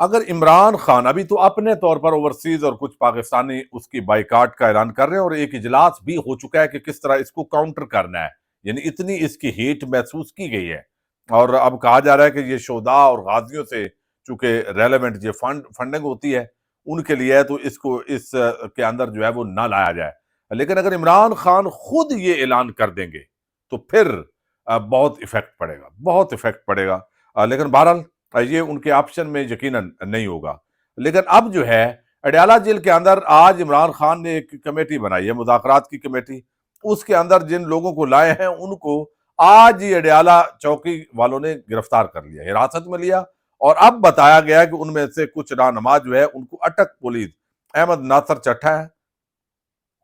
اگر عمران خان ابھی تو اپنے طور پر اوورسیز اور کچھ پاکستانی اس کی بائیکاٹ کا اعلان کر رہے ہیں، اور ایک اجلاس بھی ہو چکا ہے کہ کس طرح اس کو کاؤنٹر کرنا ہے، یعنی اتنی اس کی ہیٹ محسوس کی گئی ہے، اور اب کہا جا رہا ہے کہ یہ شہداء اور غازیوں سے چونکہ ریلیونٹ یہ فنڈنگ ہوتی ہے ان کے لیے ہے، تو اس کو اس کے اندر جو ہے وہ نہ لایا جائے۔ لیکن اگر عمران خان خود یہ اعلان کر دیں گے تو پھر بہت افیکٹ پڑے گا، بہت افیکٹ پڑے گا، لیکن بہرحال یہ ان کے آپشن میں یقیناً نہیں ہوگا۔ لیکن اب جو ہے اڈیالہ جیل کے اندر آج عمران خان نے ایک کمیٹی بنائی ہے، مذاکرات کی کمیٹی، اس کے اندر جن لوگوں کو لائے ہیں ان کو آج ہی اڈیالہ چوکی والوں نے گرفتار کر لیا، حراست میں لیا، اور اب بتایا گیا کہ ان میں سے کچھ رہنما جو ہے ان کو اٹک پولیس، احمد ناصر چٹھا ہے،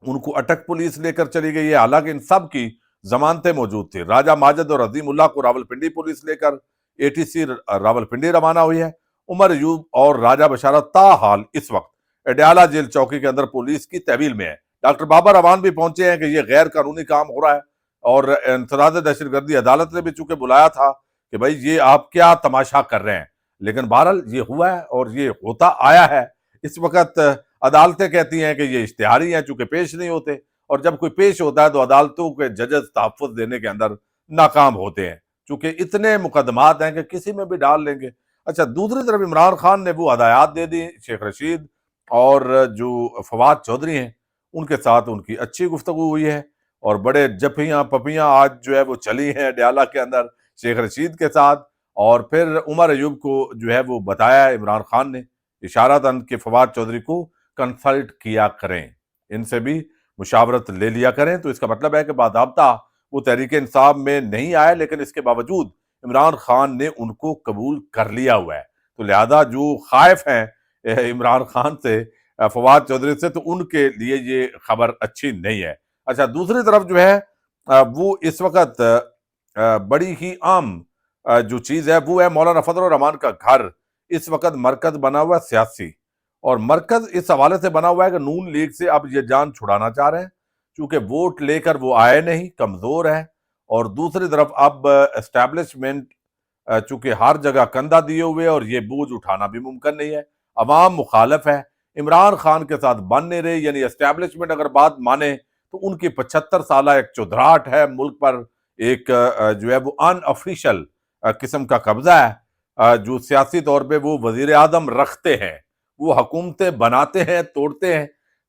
ان کو اٹک پولیس لے کر چلی گئی ہے، حالانکہ ان سب کی ضمانتیں موجود تھی۔ راجہ ماجد اور عظیم اللہ کو راولپنڈی پولیس لے کر اے ٹی سی راولپنڈی روانہ ہوئی ہے۔ عمر ایوب اور راجہ بشارت تاحال اس وقت اڈیالہ جیل چوکی کے اندر پولیس کی تحویل میں ہے۔ ڈاکٹر بابر اعوان بھی پہنچے ہیں کہ یہ غیر قانونی کام ہو رہا ہے، اور انسداد دہشت گردی عدالت نے بھی چونکہ بلایا تھا کہ بھائی یہ آپ کیا تماشا کر رہے ہیں، لیکن بہرحال یہ ہوا ہے اور یہ ہوتا آیا ہے۔ اس وقت عدالتیں کہتی ہیں کہ یہ اشتہاری ہیں چونکہ پیش نہیں ہوتے، اور جب کوئی پیش ہوتا ہے تو عدالتوں کے ججز تحفظ دینے کے اندر ناکام ہوتے ہیں، چونکہ اتنے مقدمات ہیں کہ کسی میں بھی ڈال لیں گے۔ اچھا، دوسری طرف عمران خان نے وہ ہدایات دے دی شیخ رشید اور جو فواد چودھری ہیں ان کے ساتھ ان کی اچھی گفتگو ہوئی ہے، اور بڑے جپیاں پپیاں آج جو ہے وہ چلی ہیں اڈیالہ کے اندر شیخ رشید کے ساتھ، اور پھر عمر ایوب کو جو ہے وہ بتایا ہے عمران خان نے اشارتاً کہ فواد چودھری کو کنسلٹ کیا کریں، ان سے بھی مشاورت لے لیا کریں۔ تو اس کا مطلب ہے کہ باضابطہ وہ تحریک انصاف میں نہیں آئے، لیکن اس کے باوجود عمران خان نے ان کو قبول کر لیا ہوا ہے، تو لہذا جو خائف ہیں عمران خان سے، فواد چودھری سے، تو ان کے لیے یہ خبر اچھی نہیں ہے۔ اچھا، دوسری طرف جو ہے وہ اس وقت بڑی ہی عام جو چیز ہے وہ ہے مولانا فضل الرحمان کا گھر اس وقت مرکز بنا ہوا ہے سیاسی، اور مرکز اس حوالے سے بنا ہوا ہے کہ نون لیگ سے اب یہ جان چھڑانا چاہ رہے ہیں، چونکہ ووٹ لے کر وہ آئے نہیں، کمزور ہے، اور دوسری طرف اب اسٹیبلشمنٹ چونکہ ہر جگہ کندھا دیے ہوئے اور یہ بوجھ اٹھانا بھی ممکن نہیں ہے، عوام مخالف ہے، عمران خان کے ساتھ بن نہیں رہے، یعنی اسٹیبلشمنٹ اگر بات مانے تو ان کی 75 سالہ ایک چودراہٹ ہے ملک پر، ایک جو ہے وہ ان آفیشل قسم کا قبضہ ہے، جو سیاسی طور پہ وہ وزیر اعظم رکھتے ہیں، وہ حکومتیں بناتے ہیں، توڑتے ہیں،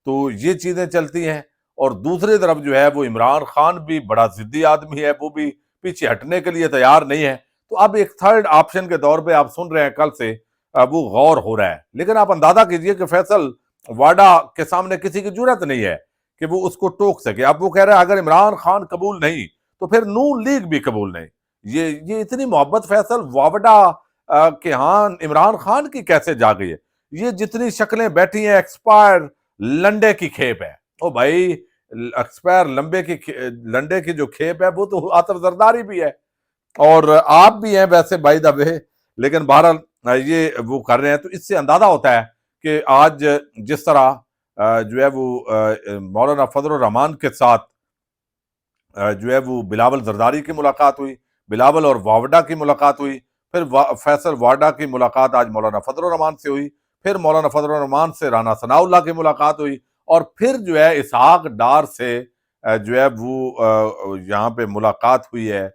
تو یہ چیزیں چلتی ہیں۔ اور دوسری طرف جو ہے وہ عمران خان بھی بڑا ضدی آدمی ہے، وہ بھی پیچھے ہٹنے کے لیے تیار نہیں ہے، تو اب ایک تھرڈ آپشن کے طور پہ آپ سن رہے ہیں کل سے وہ غور ہو رہا ہے۔ لیکن آپ اندازہ کیجئے کہ فیصل واڈا کے سامنے کسی کی جرات نہیں ہے کہ وہ اس کو ٹوک سکے۔ اب وہ کہہ رہا ہے اگر عمران خان قبول نہیں تو پھر نون لیگ بھی قبول نہیں۔ یہ اتنی محبت فیصل واڈا کے ہاں عمران خان کی کیسے جا گئی ہے؟ یہ جتنی شکلیں بیٹھی ہیں ایکسپائر لنڈے کی کھیپ ہے۔ او بھائی، ایکسپائر لنڈے کی جو کھیپ ہے وہ تو عاطف زرداری بھی ہے، اور آپ بھی ہیں ویسے بائی دا وے، لیکن بہرحال یہ وہ کر رہے ہیں، تو اس سے اندازہ ہوتا ہے کہ آج جس طرح جو ہے وہ مولانا فضل الرحمان کے ساتھ جو ہے وہ بلاول زرداری کی ملاقات ہوئی، بلاول اور واوڈا کی ملاقات ہوئی، پھر فیصل واڈا کی ملاقات آج مولانا فضل الرحمان سے ہوئی، پھر مولانا فضل الرحمان سے رانا ثناء اللہ کی ملاقات ہوئی، اور پھر جو ہے اسحاق ڈار سے جو ہے وہ یہاں پہ ملاقات ہوئی ہے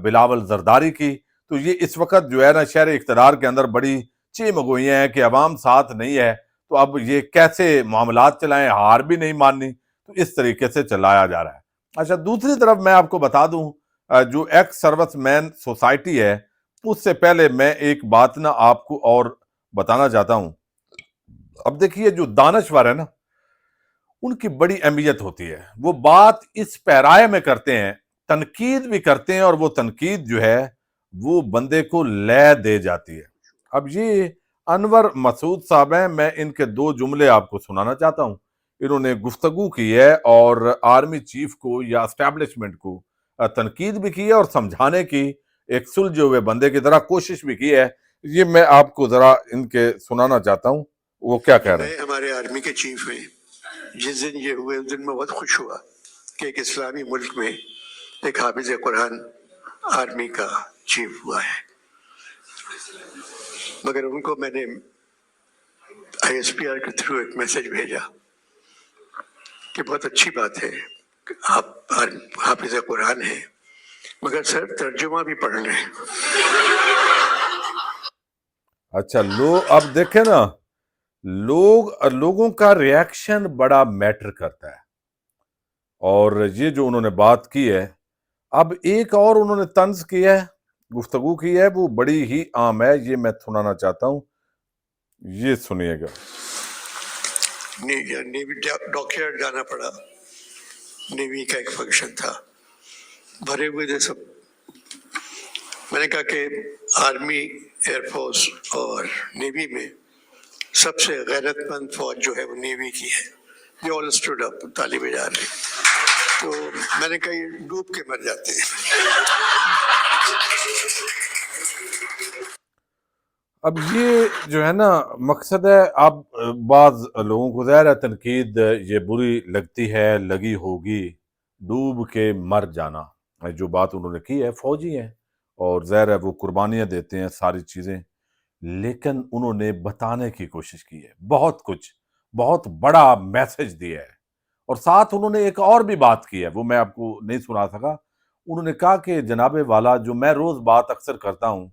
بلاول زرداری کی۔ تو یہ اس وقت جو ہے نا شہر اقتدار کے اندر بڑی چیمگوئیاں ہیں کہ عوام ساتھ نہیں ہے، تو اب یہ کیسے معاملات چلائیں، ہار بھی نہیں ماننی، تو اس طریقے سے چلایا جا رہا ہے۔ اچھا، دوسری طرف میں آپ کو بتا دوں جو ایکس سروس مین سوسائٹی ہے، اس سے پہلے میں ایک بات نا آپ کو اور بتانا چاہتا ہوں۔ اب دیکھیے جو دانشور ہے نا ان کی بڑی اہمیت ہوتی ہے، وہ بات اس پیرائے میں کرتے ہیں، تنقید بھی کرتے ہیں، اور وہ تنقید جو ہے وہ بندے کو لے دے جاتی ہے۔ اب یہ انور مسعود صاحب ہیں، میں ان کے 2 جملے آپ کو سنانا چاہتا ہوں۔ انہوں نے گفتگو کی ہے اور آرمی چیف کو یا اسٹیبلشمنٹ کو تنقید بھی کی ہے، اور سمجھانے کی ایک سلجھے ہوئے بندے کی طرح کوشش بھی کی ہے۔ یہ میں آپ کو ذرا ان کے سنانا چاہتا ہوں، وہ کیا کہہ رہے ہیں۔ ہمارے آرمی کے چیف ہیں، جس دن یہ ہوئے اس دن میں بہت خوش ہوا کہ ایک اسلامی ملک میں ایک حافظ قرآن آرمی کا چیف ہوا ہے، مگر ان کو میں نے ISPR کے تھرو ایک میسج بھیجا کہ بہت اچھی بات ہے کہ آپ حافظ قرآن ہیں، مگر سر ترجمہ بھی پڑھ لیں۔ اچھا اب دیکھیں نا، لوگوں کا ریاکشن بڑا میٹر کرتا ہے، اور یہ جو انہوں نے بات کی ہے، اب ایک اور انہوں نے طنز کی ہے، گفتگو کی ہے، وہ بڑی ہی عام ہے، یہ میں سنانا چاہتا ہوں، یہ سنیے گا۔ نیوی ڈاک یارڈ جانا پڑا، نیوی کا ایک فنکشن تھا، بھرے ہوئے تھے سب۔ میں نے کہا کہ آرمی، ایئر فورس اور نیوی میں سب سے غیرت مند فوج جو ہے وہ نیوی کی ہے۔ یہ آل اسٹوڈ اپ، تالی بجا رہے۔ تو میں نے کہا یہ ڈوب کے مر جاتے ہیں۔ اب یہ جو ہے نا مقصد ہے، اب بعض لوگوں کو ظاہر ہے تنقید یہ بری لگتی ہے، لگی ہوگی، ڈوب کے مر جانا، جو بات انہوں نے کی ہے، فوجی ہیں اور ظاہر ہے وہ قربانیاں دیتے ہیں، ساری چیزیں، لیکن انہوں نے بتانے کی کوشش کی ہے، بہت کچھ، بہت بڑا میسج دیا ہے، اور ساتھ انہوں نے ایک اور بھی بات کی ہے، وہ میں آپ کو نہیں سنا سکا۔ انہوں نے کہا کہ جناب والا، جو میں روز بات اکثر کرتا ہوں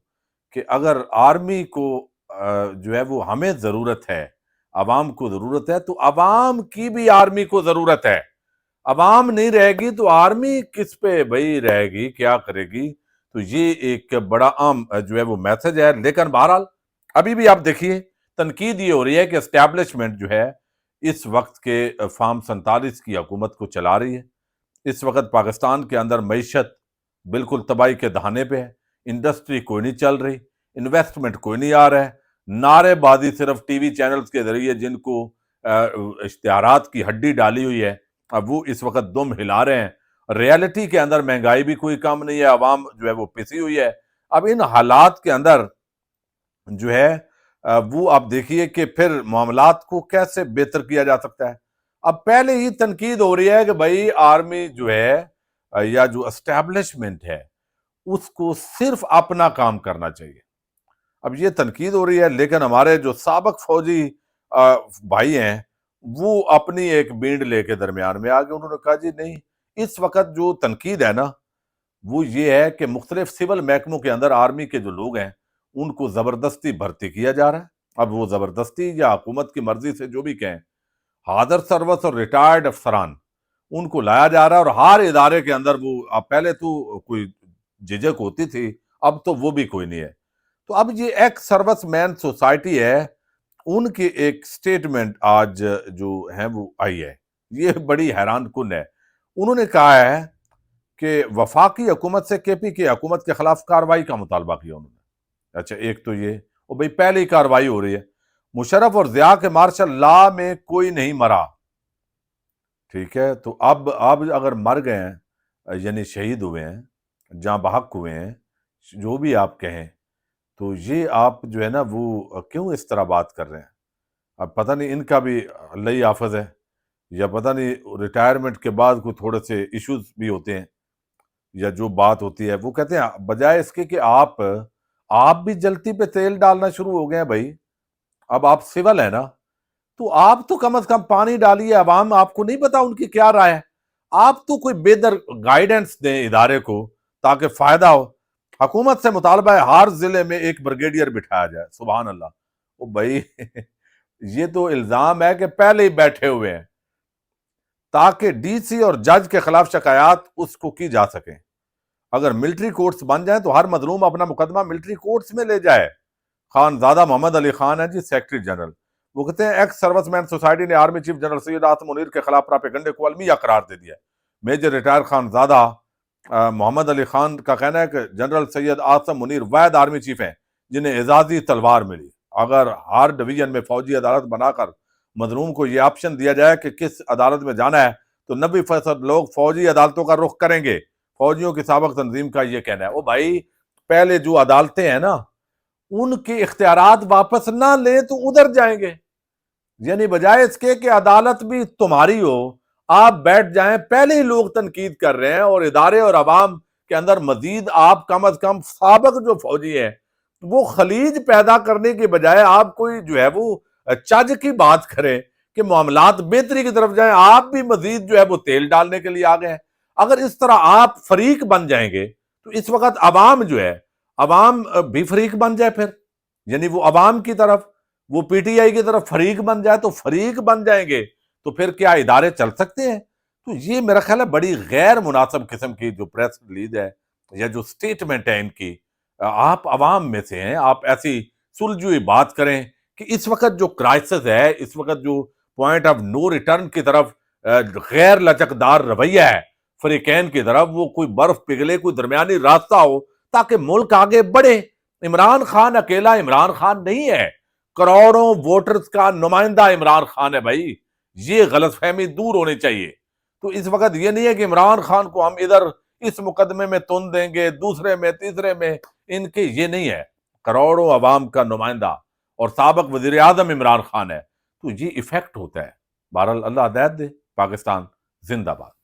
کہ اگر آرمی کو جو ہے وہ ہمیں ضرورت ہے، عوام کو ضرورت ہے، تو عوام کی بھی آرمی کو ضرورت ہے۔ عوام نہیں رہے گی تو آرمی کس پہ بھئی رہے گی، کیا کرے گی؟ تو یہ ایک بڑا عام جو ہے وہ میسج ہے، لیکن بہرحال ابھی بھی آپ دیکھیے تنقید یہ ہو رہی ہے کہ اسٹیبلشمنٹ جو ہے اس وقت کے فارم 47 کی حکومت کو چلا رہی ہے۔ اس وقت پاکستان کے اندر معیشت بالکل تباہی کے دہانے پہ ہے، انڈسٹری کوئی نہیں چل رہی، انویسٹمنٹ کوئی نہیں آ رہا ہے، نعرے بازی صرف ٹی وی چینلز کے ذریعے جن کو اشتہارات کی ہڈی ڈالی ہوئی ہے، اب وہ اس وقت دم ہلا رہے ہیں۔ ریالٹی کے اندر مہنگائی بھی کوئی کم نہیں ہے، عوام جو ہے وہ پسی ہوئی ہے۔ اب ان حالات کے اندر جو ہے وہ آپ دیکھیے کہ پھر معاملات کو کیسے بہتر کیا جا سکتا ہے۔ اب پہلے ہی تنقید ہو رہی ہے کہ بھائی آرمی جو ہے یا جو اسٹیبلشمنٹ ہے اس کو صرف اپنا کام کرنا چاہیے۔ اب یہ تنقید ہو رہی ہے، لیکن ہمارے جو سابق فوجی بھائی ہیں وہ اپنی ایک بینڈ لے کے درمیان میں آگے، انہوں نے کہا جی نہیں، اس وقت جو تنقید ہے نا وہ یہ ہے کہ مختلف سول محکموں کے اندر آرمی کے جو لوگ ہیں ان کو زبردستی بھرتی کیا جا رہا ہے۔ اب وہ زبردستی یا حکومت کی مرضی سے جو بھی کہیں، حاضر سروس اور ریٹائرڈ افسران ان کو لایا جا رہا ہے، اور ہر ادارے کے اندر وہ اب پہلے تو کوئی جھجک ہوتی تھی، اب تو وہ بھی کوئی نہیں ہے۔ تو اب یہ ایکس سروس مین سوسائٹی ہے، ان کی ایک سٹیٹمنٹ آج جو ہے وہ آئی ہے، یہ بڑی حیران کن ہے۔ انہوں نے کہا ہے کہ وفاقی حکومت سے کے پی کی حکومت کے خلاف کارروائی کا مطالبہ کیا انہوں نے۔ اچھا ایک تو یہ، اور بھئی پہلی کارروائی ہو رہی ہے، مشرف اور ضیاء کے مارشل لا میں کوئی نہیں مرا، ٹھیک ہے؟ تو اب اگر مر گئے ہیں یعنی شہید ہوئے ہیں، جاں بحق ہوئے ہیں، جو بھی آپ کہیں، تو یہ آپ جو ہے نا وہ کیوں اس طرح بات کر رہے ہیں؟ اب پتہ نہیں ان کا بھی اللہ ہی حافظ ہے، یا پتہ نہیں ریٹائرمنٹ کے بعد کوئی تھوڑے سے ایشوز بھی ہوتے ہیں، یا جو بات ہوتی ہے وہ کہتے ہیں بجائے اس کے کہ آپ بھی جلتی پہ تیل ڈالنا شروع ہو گئے ہیں بھائی، اب آپ سول ہیں نا، تو آپ تو کم از کم پانی ڈالیے، عوام آپ کو نہیں پتا ان کی کیا رائے ہے، آپ تو کوئی بہتر گائیڈنس دیں ادارے کو تاکہ فائدہ ہو۔ حکومت سے مطالبہ ہے ہر ضلع میں ایک بریگیڈیئر بٹھایا جائے، سبحان اللہ۔ او بھائی یہ تو الزام ہے کہ پہلے ہی بیٹھے ہوئے ہیں تاکہ ڈی سی اور جج کے خلاف شکایات اس کو کی جا سکیں۔ اگر ملٹری کورٹس بن جائیں تو ہر مظلوم اپنا مقدمہ ملٹری کورٹس میں لے جائے۔ خانزادہ محمد علی خان ہے جی سیکرٹری جنرل، وہ کہتے ہیں ایکس سروس مین سوسائٹی نے آرمی چیف جنرل سید آصم منیر کے خلاف پراپیگنڈے کو المیہ قرار دے دیا ہے۔ میجر ریٹائر خانزادہ محمد علی خان کا کہنا ہے کہ جنرل سید آصم منیر واحد آرمی چیف ہیں جنہیں اعزازی تلوار ملی۔ اگر ہر ڈویژن میں فوجی عدالت بنا کر مظلوم کو یہ آپشن دیا جائے کہ کس عدالت میں جانا ہے تو 90% لوگ فوجی عدالتوں کا رخ کریں گے۔ فوجیوں کی سابق تنظیم کا یہ کہنا ہے۔ او بھائی پہلے جو عدالتیں ہیں نا ان کے اختیارات واپس نہ لیں تو ادھر جائیں گے، یعنی بجائے اس کے کہ عدالت بھی تمہاری ہو آپ بیٹھ جائیں۔ پہلے ہی لوگ تنقید کر رہے ہیں، اور ادارے اور عوام کے اندر مزید آپ کم از کم سابق جو فوجی ہیں وہ خلیج پیدا کرنے کے بجائے آپ کوئی جو ہے وہ چج کی بات کریں کہ معاملات بہتری کی طرف جائیں، آپ بھی مزید جو ہے وہ تیل ڈالنے کے لیے آ گئے ہیں۔ اگر اس طرح آپ فریق بن جائیں گے تو اس وقت عوام جو ہے، عوام بھی فریق بن جائے پھر، یعنی وہ عوام کی طرف، وہ پی ٹی آئی کی طرف فریق بن جائے تو فریق بن جائیں گے تو پھر کیا ادارے چل سکتے ہیں؟ تو یہ میرا خیال ہے بڑی غیر مناسب قسم کی جو پریس ریلیز ہے یا جو سٹیٹمنٹ ہے ان کی، آپ عوام میں سے ہیں، آپ ایسی سلجھوئی بات کریں کہ اس وقت جو کرائسس ہے، اس وقت جو پوائنٹ آف نو ریٹرن کی طرف غیر لچکدار رویہ ہے فریقین کی طرف، وہ کوئی برف پگھلے، کوئی درمیانی راستہ ہو تاکہ ملک آگے بڑھے۔ عمران خان اکیلا عمران خان نہیں ہے، کروڑوں ووٹرز کا نمائندہ عمران خان ہے بھائی، یہ غلط فہمی دور ہونی چاہیے۔ تو اس وقت یہ نہیں ہے کہ عمران خان کو ہم ادھر اس مقدمے میں تن دیں گے، دوسرے میں، تیسرے میں، ان کے یہ نہیں ہے، کروڑوں عوام کا نمائندہ اور سابق وزیر اعظم عمران خان ہے، تو یہ ایفیکٹ ہوتا ہے۔ بہرحال اللہ ہدایت دے۔ پاکستان زندہ باد۔